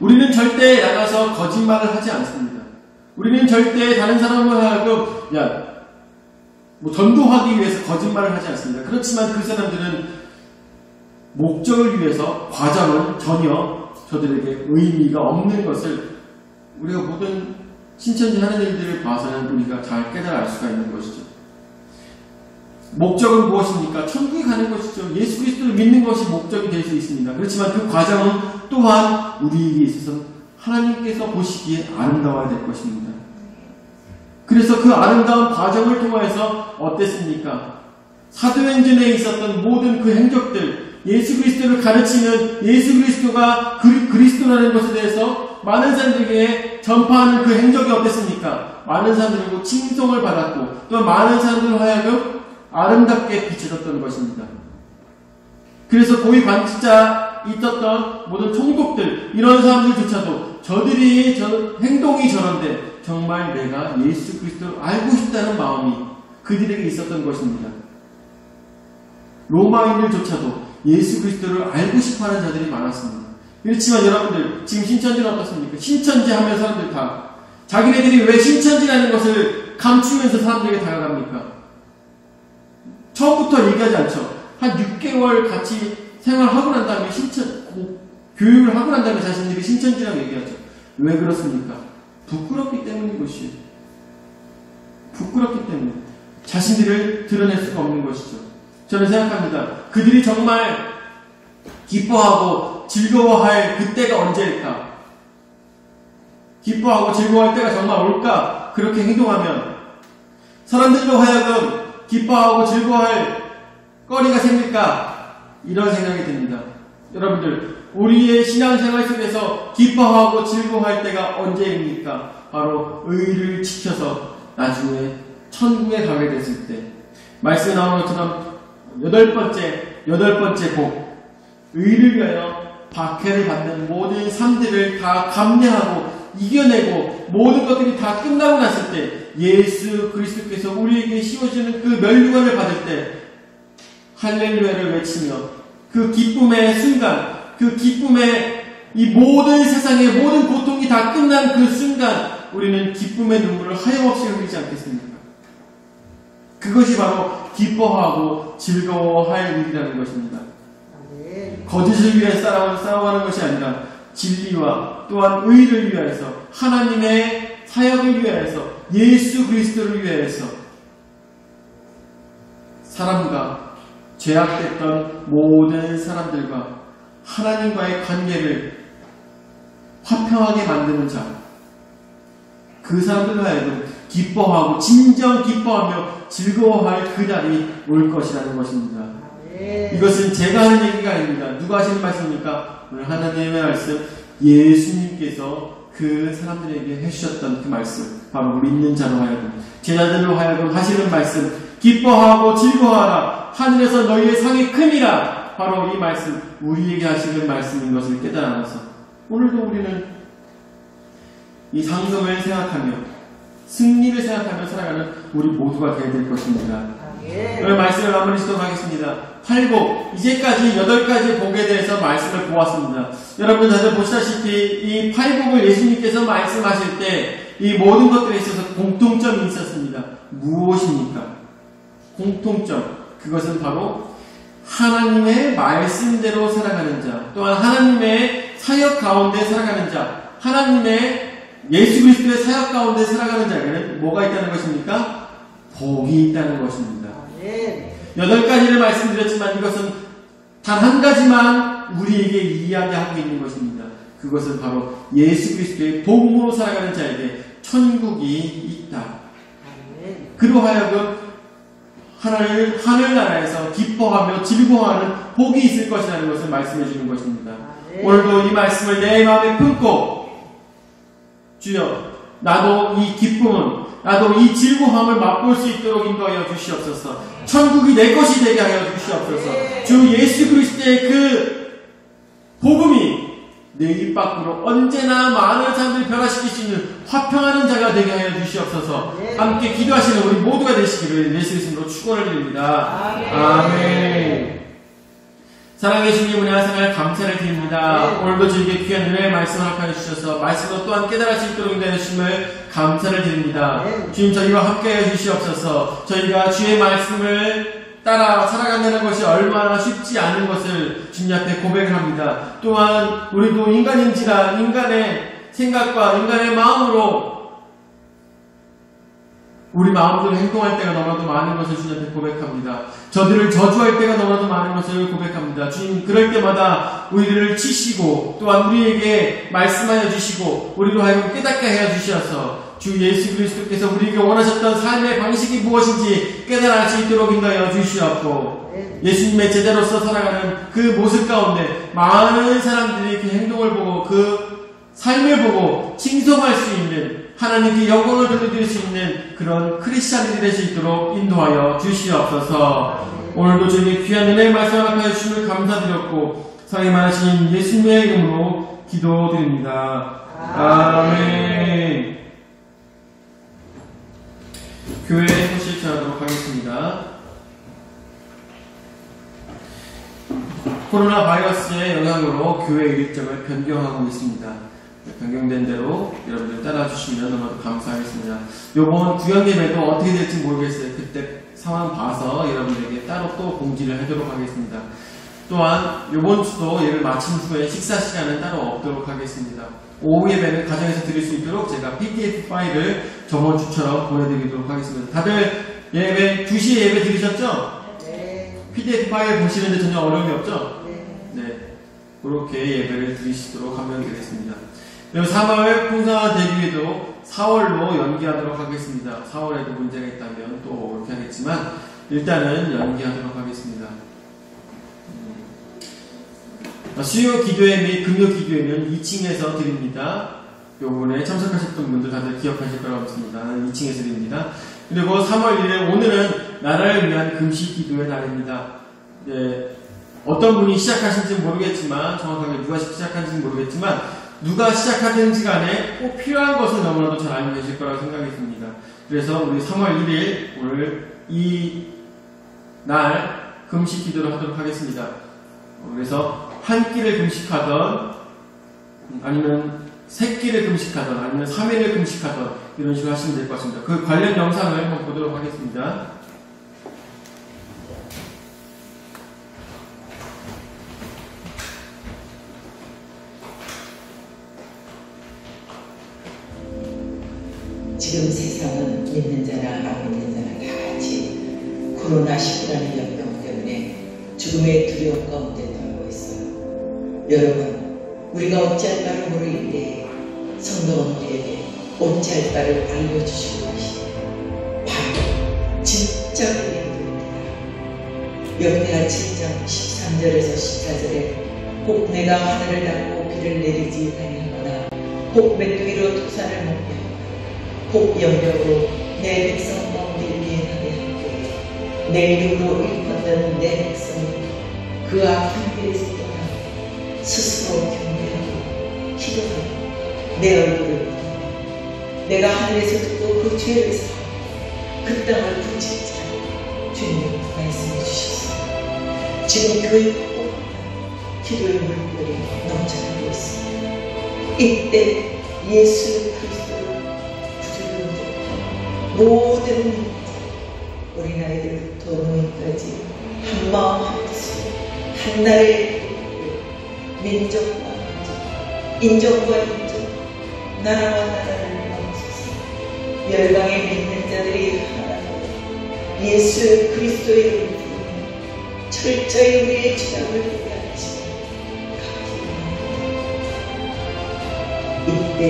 우리는 절대 나가서 거짓말을 하지 않습니다. 우리는 절대 다른 사람을 하여금 전도하기 위해서 거짓말을 하지 않습니다. 그렇지만 그 사람들은 목적을 위해서 과정은 전혀 저들에게 의미가 없는 것을 우리가 모든 신천지 하는 일들을 봐서는 우리가 잘 깨달아 알 수가 있는 것이죠. 목적은 무엇입니까? 천국에 가는 것이죠. 예수 그리스도를 믿는 것이 목적이 될 수 있습니다. 그렇지만 그 과정은 또한 우리에게 있어서 하나님께서 보시기에 아름다워야 될 것입니다. 그래서 그 아름다운 과정을 통해서 어땠습니까? 사도행전에 있었던 모든 그 행적들, 예수 그리스도를 가르치는 예수 그리스도가 그리스도라는 것에 대해서 많은 사람들에게 전파하는 그 행적이 어땠습니까? 많은 사람들에게 칭송을 받았고 또 많은 사람들로 하여금 아름답게 비춰졌던 것입니다. 그래서 고위 관직자 있었던 모든 총독들, 이런 사람들조차도 저들이 행동이 저런데 정말 내가 예수 그리스도를 알고 싶다는 마음이 그들에게 있었던 것입니다. 로마인들조차도 예수 그리스도를 알고 싶어하는 자들이 많았습니다. 그렇지만 여러분들 지금 신천지는 어떻습니까? 신천지 하면 사람들 다 자기네들이 왜 신천지라는 것을 감추면서 사람들에게 다가갑니까? 처음부터 얘기하지 않죠. 한 6개월 같이 생활하고 난 다음에 교육을 하고 난 다음에 자신들이 신천지라고 얘기하죠. 왜 그렇습니까? 부끄럽기 때문인 것이에요. 부끄럽기 때문에 자신들을 드러낼 수가 없는 것이죠. 저는 생각합니다. 그들이 정말 기뻐하고 즐거워할 그때가 언제일까? 기뻐하고 즐거워할 때가 정말 올까? 그렇게 행동하면 사람들로 하여금 기뻐하고 즐거워할 거리가 생길까? 이런 생각이 듭니다. 여러분들, 우리의 신앙생활 속에서 기뻐하고 즐거워할 때가 언제입니까? 바로 의를 지켜서 나중에 천국에 가게 됐을 때. 말씀에 나오는 것처럼 여덟 번째 복, 의를 위하여 박해를 받는 모든 삶들을 다 감내하고 이겨내고 모든 것들이 다 끝나고 났을 때 예수 그리스도께서 우리에게 씌워주는 그 면류관을 받을 때 할렐루야를 외치며 그 기쁨의 순간, 그 기쁨의 이 모든 세상의 모든 고통이 다 끝난 그 순간 우리는 기쁨의 눈물을 하염없이 흘리지 않겠습니까? 그것이 바로 기뻐하고 즐거워할 일이라는 것입니다. 거짓을 위해 싸워가는 것이 아니라 진리와 또한 의를 위하여서 하나님의 사역을 위하여서 예수 그리스도를 위하여서 사람과 죄악됐던 모든 사람들과 하나님과의 관계를 화평하게 만드는 자, 그 사람들로 하여금 기뻐하고 진정 기뻐하며 즐거워할 그 날이 올 것이라는 것입니다. 이것은 제가 하는 얘기가 아닙니다. 누가 하시는 말씀입니까? 오늘 하나님의 말씀, 예수님께서 그 사람들에게 해주셨던 그 말씀, 바로 믿는 자로 하여금, 제자들로 하여금 하시는 말씀, 기뻐하고 즐거워하라, 하늘에서 너희의 상이 큼이라. 바로 이 말씀, 우리에게 하시는 말씀인 것을 깨달아서 오늘도 우리는 이 상금을 생각하며 승리를 생각하며 살아가는 우리 모두가 되어야 될 것입니다. 오늘 말씀을 마무리 짓도록 하겠습니다. 8복, 이제까지 8가지 복에 대해서 말씀을 보았습니다. 여러분 다들 보시다시피 이 8복을 예수님께서 말씀하실 때 이 모든 것들에 있어서 공통점이 있었습니다. 무엇입니까? 공통점, 그것은 바로 하나님의 말씀대로 살아가는 자, 또한 하나님의 사역 가운데 살아가는 자, 하나님의 예수 그리스도의 사역 가운데 살아가는 자에게는 뭐가 있다는 것입니까? 복이 있다는 것입니다. 8가지를 말씀드렸지만 이것은 단 한 가지만 우리에게 이야기하고 있는 것입니다. 그것은 바로 예수 그리스도의 복음으로 살아가는 자에게 천국이 있다. 그로 하여금 하늘나라에서 기뻐하며 즐거워하는 복이 있을 것이라는 것을 말씀해 주는 것입니다. 오늘도 이 말씀을 내 마음에 품고 주여, 나도 이 기쁨은, 나도 이 즐거움을 맛볼 수 있도록 인도하여 주시옵소서. 천국이 내 것이 되게 하여 주시옵소서. 주 예수 그리스도의 그 복음이 내 입 밖으로 언제나 많은 사람들을 변화시킬 수 있는 화평하는 자가 되게 하여 주시옵소서. 함께 기도하시는 우리 모두가 되시기를 예수 이름으로 축원을 드립니다. 아멘. 사랑해 주신 우리 하나님을 감사를 드립니다. 오늘도 저에게 귀한 은혜의 말씀을 허락하여 주셔서 말씀으로 또한 깨달을 수 있도록 인도해 주심을 감사를 드립니다. 주님, 저희와 함께해 주시옵소서. 저희가 주의 말씀을 따라 살아간다는 것이 얼마나 쉽지 않은 것을 주님 앞에 고백을 합니다. 또한 우리도 인간인지라 인간의 생각과 인간의 마음으로 우리 마음대로 행동할 때가 너무나도 많은 것을 주님 앞에 고백합니다. 저들을 저주할 때가 너무나도 많은 것을 고백합니다. 주님, 그럴 때마다 우리를 치시고 또한 우리에게 말씀하여 주시고 우리로 하여금 깨닫게 하여 주셔서 주 예수 그리스도께서 우리에게 원하셨던 삶의 방식이 무엇인지 깨달을 수 있도록 인도하여 주시옵고, 예수님의 제자로서 살아가는 그 모습 가운데 많은 사람들이 그 행동을 보고 그 삶을 보고 칭송할 수 있는, 하나님께 영광을 돌려드릴 수 있는 그런 크리스찬들이 될 수 있도록 인도하여 주시옵소서. 오늘도 저에게 귀한 은혜의 말씀을 합하여 주심을 감사드렸고 사랑이 많으신 예수님의 이름으로 기도드립니다. 아멘. 교회 소식 전하도록 하겠습니다. 코로나 바이러스의 영향으로 교회 일정을 변경하고 있습니다. 변경된 대로 여러분들 따라주시면 너무나도 감사하겠습니다. 요번 구역예배도 어떻게 될지 모르겠어요. 그때 상황 봐서 여러분들에게 따로 또 공지를 하도록 하겠습니다. 또한 요번 주도 예를 마친 후에 식사 시간은 따로 없도록 하겠습니다. 오후 예배는 가정에서 드릴 수 있도록 제가 PDF 파일을 저번 주처럼 보내드리도록 하겠습니다. 다들 예배 2시에 예배 들으셨죠?
네.
PDF 파일 보시는데 전혀 어려움이 없죠?
네.
그렇게 예배를 드리시도록 하면 되겠습니다. 그리고 3월 풍성화 대비에도 4월로 연기하도록 하겠습니다. 4월에도 문제가 있다면 또 그렇게 하겠지만 일단은 연기하도록 하겠습니다. 수요 기도회 및 금요 기도회는 2층에서 드립니다. 요번에 참석하셨던 분들 다들 기억하실 거라고 믿습니다. 2층에서 드립니다. 그리고 3월 1일 오늘은 나라를 위한 금식 기도의 날입니다. 네, 어떤 분이 시작하신지 모르겠지만, 정확하게 누가 시작하는지 모르겠지만 누가 시작하든지 간에 꼭 필요한 것을 너무나도 잘 알고 계실 거라고 생각이 듭니다. 그래서 우리 3월 1일 오늘 이 날 금식 기도를 하도록 하겠습니다. 그래서 한 끼를 금식하던 아니면 세 끼를 금식하던 아니면 3일을 금식하던 이런 식으로 하시면 될 것 같습니다. 그 관련 영상을 한번 보도록 하겠습니다.
지금 세상은 믿는 자나 안 믿는 자나 다 같이 코로나19라는 연병 때문에 죽음의 두려움 가운데 떨고 있어요. 여러분, 우리가 어찌할 바를 모를 때에 성도가 우리에게 어찌할 바를 알려주시고 계시네. 바로 진짜 우리입니다. 역대하 7장 13절에서 14절에 혹 내가 하늘을 닫고 비를 내리지 아니하거나 혹 메뚜기로 토산을 먹게 하거나 혹 영역으로 내 백성 가운데 미행하게 하되 내 이름으로 일컫는 내 백성이 그 악한 길에서 떠나 스스로 경배하고 기도하고 내 얼굴을 보며 내가 하늘에서 듣고 그 죄를 사하고 그 땅을 부지지라 주님 말씀해 주셨습니다. 지금 교회 곳곳 기도의 물들이 넘쳐나고 있습니다. 이때 예수 그리스도를 모든 어린아이들부터 노인까지 한마음 한뜻으로 한나라의 민족과 민족, 인종과 인종, 나라와 나라를 넘어서서 열방의 믿는 자들이 하나로 예수 그리스도의 이름을 부르며 철저히 우리의 죄악을 회개하시고 이때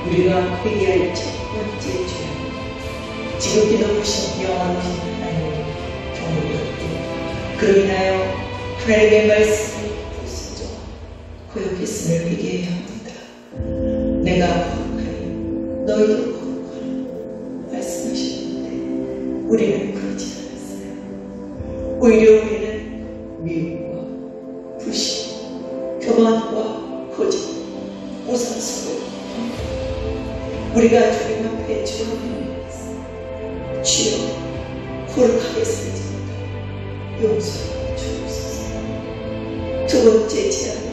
우리가 회개할 첫 번째 죄악은 지금 기도하신 영원하신 하나님의 경고였고 그로 인하여 하나님의 말씀을 불순종하고 거역했음을 회개해야 합니다. 내가 거룩하니 너희도 거룩하라 말씀하셨는데 우리는 그러지 않았어요. 오히려 우리는 미움과 불신, 교만과 거짓, 우상숭배, 우리가 주님 앞에 죄를 주여 거룩하겠습니다. 용서해 주옵소서. 두 번째 제안은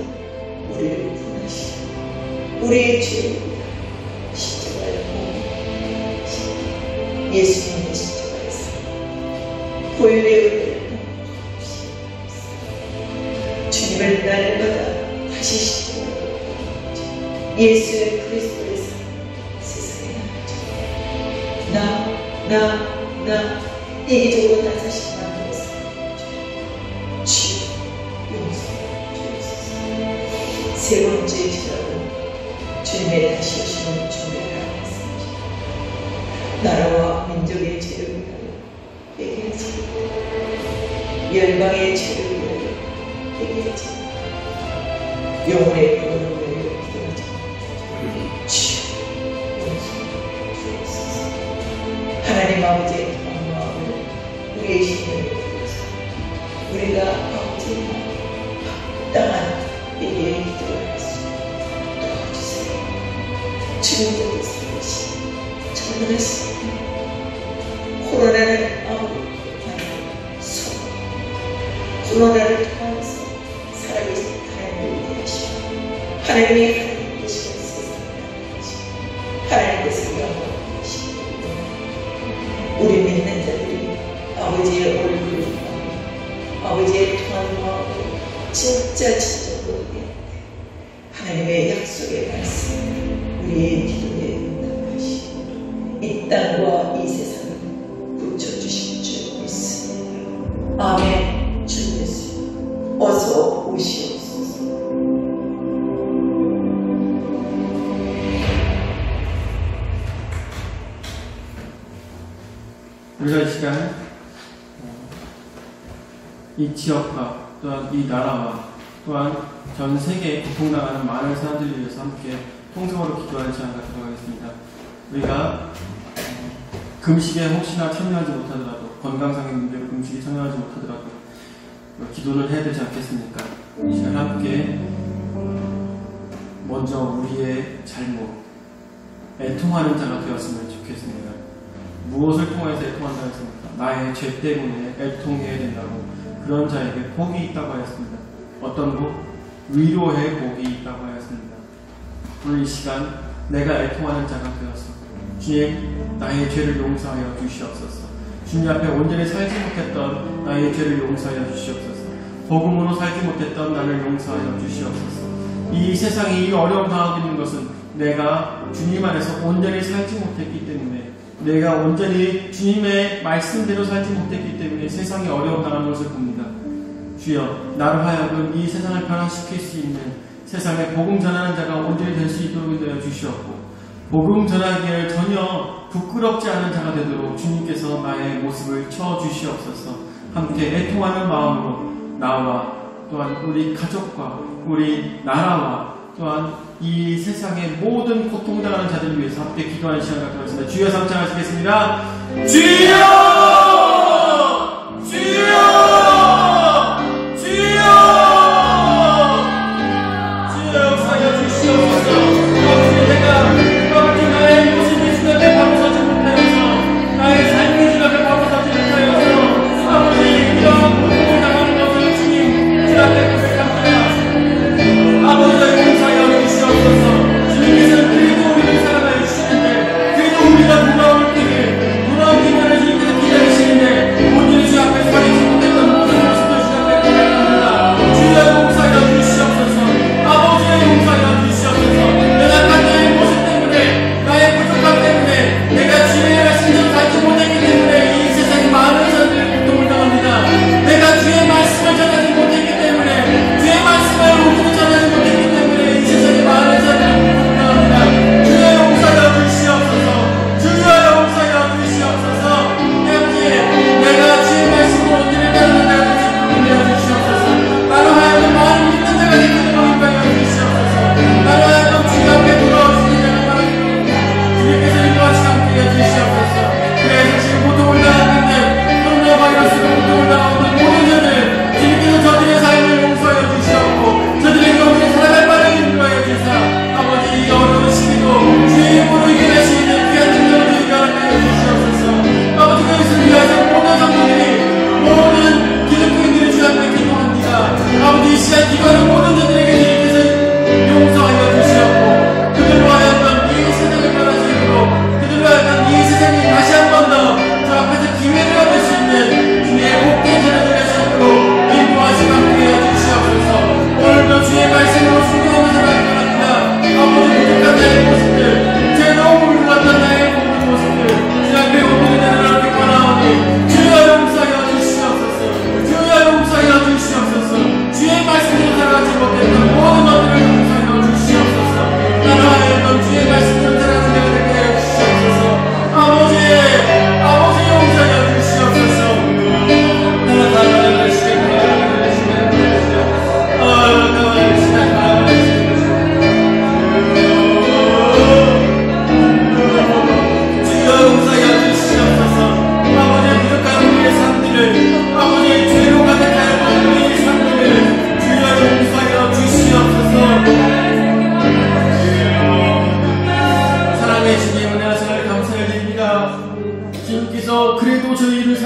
우리를 구원하시고 우리의 죄를 십자가에 못 박히시고 예수님의 십자가에서 본래의 주님을 날마다 다시 시도하고 예수의 그리스도에서 세상에 나 이기적으로 나 자신 만들어서 주여 용서해 주옵소서. 세 번째 지각은 주님의 다시 오시는 준비를 하고 있습니다. 나라와 민족의 죄를 위하여 회개하지, 열방의 죄를 위하여 회개하지, 영혼의 구원을 위하여 기도하지. 주여 용서해 주옵소서. 하나님 아버지의 통한 마음을 우리의 심령에 두어서 우리가 아버지의 합당한 회개의 기도를 할 수 있도록 도와주세요. 주님께서 살리신 전능하신 코로나를 아우르는 소망, 코로나를 통하여서 살아계신 하나님을 위하시고 하나님의 하나님 되시는 세상을 위하시고 하나님께서 영광을 주시기 원합니다. 우리 믿는 자들이 아버지의 얼굴을 보며 아버지의 통한 마음으로 진짜 진정으로 위한데 하나님의 약속의 말씀 우리의 기도에 응답하시고 이 땅과 이 세상을 고쳐주실 줄 믿습니다. 아멘. 주 예수 어서 오시옵소서.
우리가 이 시간 이 지역과 또한 이 나라와 또한 전 세계에 고통당하는 많은 사람들을 위해서 함께 통성으로 기도하는 시간 갖도록 하겠습니다. 우리가 금식에 혹시나 참여하지 못하더라도 건강상의 문제로 금식에 참여하지 못하더라도 기도를 해야 되지 않겠습니까? 이 시간 함께 먼저 우리의 잘못 애통하는 자가 되었으면 좋겠습니다. 무엇을 통해서 애통한다고 했습니까? 나의 죄 때문에 애통해야 된다고 그런 자에게 복이 있다고 하였습니다. 어떤 복? 위로의 복이 있다고 하였습니다. 오늘 이 시간 내가 애통하는 자가 되어서 주님 나의 죄를 용서하여 주시옵소서. 주님 앞에 온전히 살지 못했던 나의 죄를 용서하여 주시옵소서. 복음으로 살지 못했던 나를 용서하여 주시옵소서. 이 세상이 이 어려움 당하고 있는 것은 내가 주님 안에서 온전히 살지 못했기 때문에 내가 온전히 주님의 말씀대로 살지 못했기 때문에 세상이 어려움 당하는 것을 봅니다. 주여 나로 하여금 이 세상을 변화시킬 수 있는 세상에 복음 전하는 자가 온전히 될 수 있도록 인도하여 주시옵고 복음 전하기에 전혀 부끄럽지 않은 자가 되도록 주님께서 나의 모습을 쳐주시옵소서. 함께 애통하는 마음으로 나와 또한 우리 가족과 우리 나라와 또한 이 세상의 모든 고통당하는 자들을 위해서 함께 기도하는 시간 갖도록 하겠습니다. 주여 삼창하시겠습니다. 주여! 주여! 주여! 주여 역사하여 주시옵소서. 아버지 내가 아버지 나의 모습이 주 앞에 바로 서지 못하여서 나의 삶이 주 앞에 바로 서지 못하여서 아버지 이런 고통을 당하는 것을 주님 주 앞에 고백합니다. 아버지가 용서하여 주시옵소서. 주님께서는 그래도 우리를 사랑하여 주시는데 그래도 우리가 돌아올 때에 돌아오기 전에 주님께서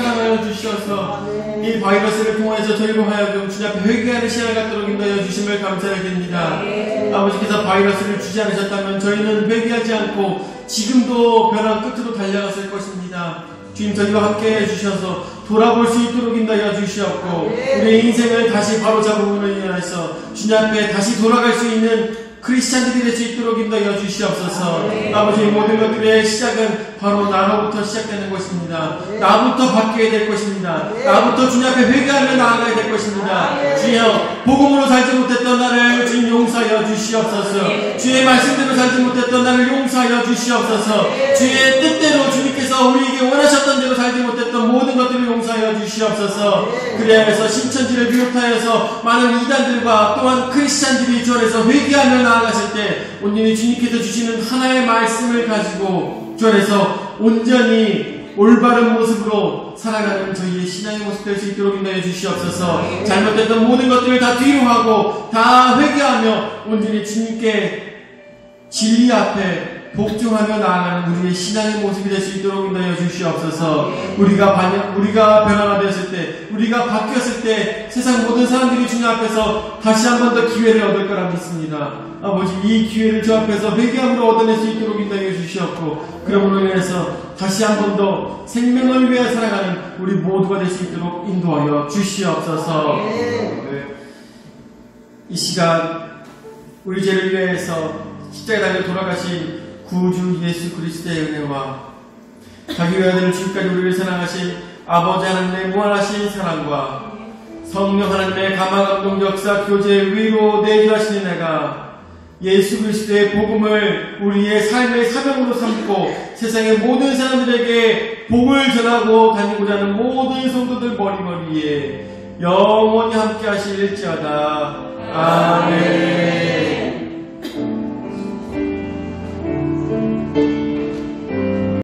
사랑하여 주시어서 이 바이러스를 통해서 저희로 하여금 주님 앞에 회개하는 시간을 갖도록 인도하여 주심을 감사하게 됩니다. 아버지께서 바이러스를 주지 않으셨다면 저희는 회개하지 않고 지금도 벼랑 끝으로 달려갔을 것입니다. 주님, 저희와 함께 해주셔서 돌아볼 수 있도록 인도하여 주시옵고 우리의 인생을 다시 바로잡음으로 인하여서 주님 앞에 다시 돌아갈 수 있는 크리스찬들이 될 수 있도록 인도하여 주시옵소서. 아버지, 모든 것들의 시작은 바로 나로부터 시작되는 것입니다. 나부터 바뀌어야 될 것입니다. 나부터 주님 앞에 회개하며 나아가야 될 것입니다. 주여, 복음으로 살지 못했던 나를 주님 용서하여 주시옵소서. 주의 말씀대로 살지 못했던 나를 용서하여 주시옵소서. 주의 뜻대로 주님께서 우리에게 원하셨던 대로 살지 못했던 모든 것들을 용서하여 주시옵소서. 그래서 신천지를 비롯하여서 많은 이단들과 또한 크리스찬들이 주 안에서 회개하며 나아가실 때 온전히 주님께서 주시는 하나의 말씀을 가지고 주 안에서 온전히 올바른 모습으로 살아가는 저희의 신앙의 모습 될 수 있도록 인도해 주시옵소서. 잘못됐던 모든 것들을 다 뒤로 하고 다 회개하며 온전히 주님께 진리 앞에 복종하며 나아가는 우리의 신앙의 모습이 될 수 있도록 인도하여 주시옵소서. 우리가 변화되었을 때, 우리가 바뀌었을 때 세상 모든 사람들이 주님 앞에서 다시 한 번 더 기회를 얻을 거라 믿습니다. 아버지, 이 기회를 주 앞에서 회개함으로 얻어낼 수 있도록 인도하여 주시옵고 그러므로 인해서 다시 한 번 더 생명을 위해 살아가는 우리 모두가 될 수 있도록 인도하여 주시옵소서. 이 시간 우리 죄를 위해서 십자가에 달려 돌아가신 구주 예수 그리스도의 은혜와 자기 외아들 주님까지 우리를 사랑하신 아버지 하나님의 무한하신 사랑과 성령 하나님의 감화감동 역사 교제 위로 내주하시는 내가 예수 그리스도의 복음을 우리의 삶의 사명으로 삼고 세상의 모든 사람들에게 복을 전하고 다니고자 하는 모든 성도들 머리머리에 영원히 함께 하실지어다. 아멘.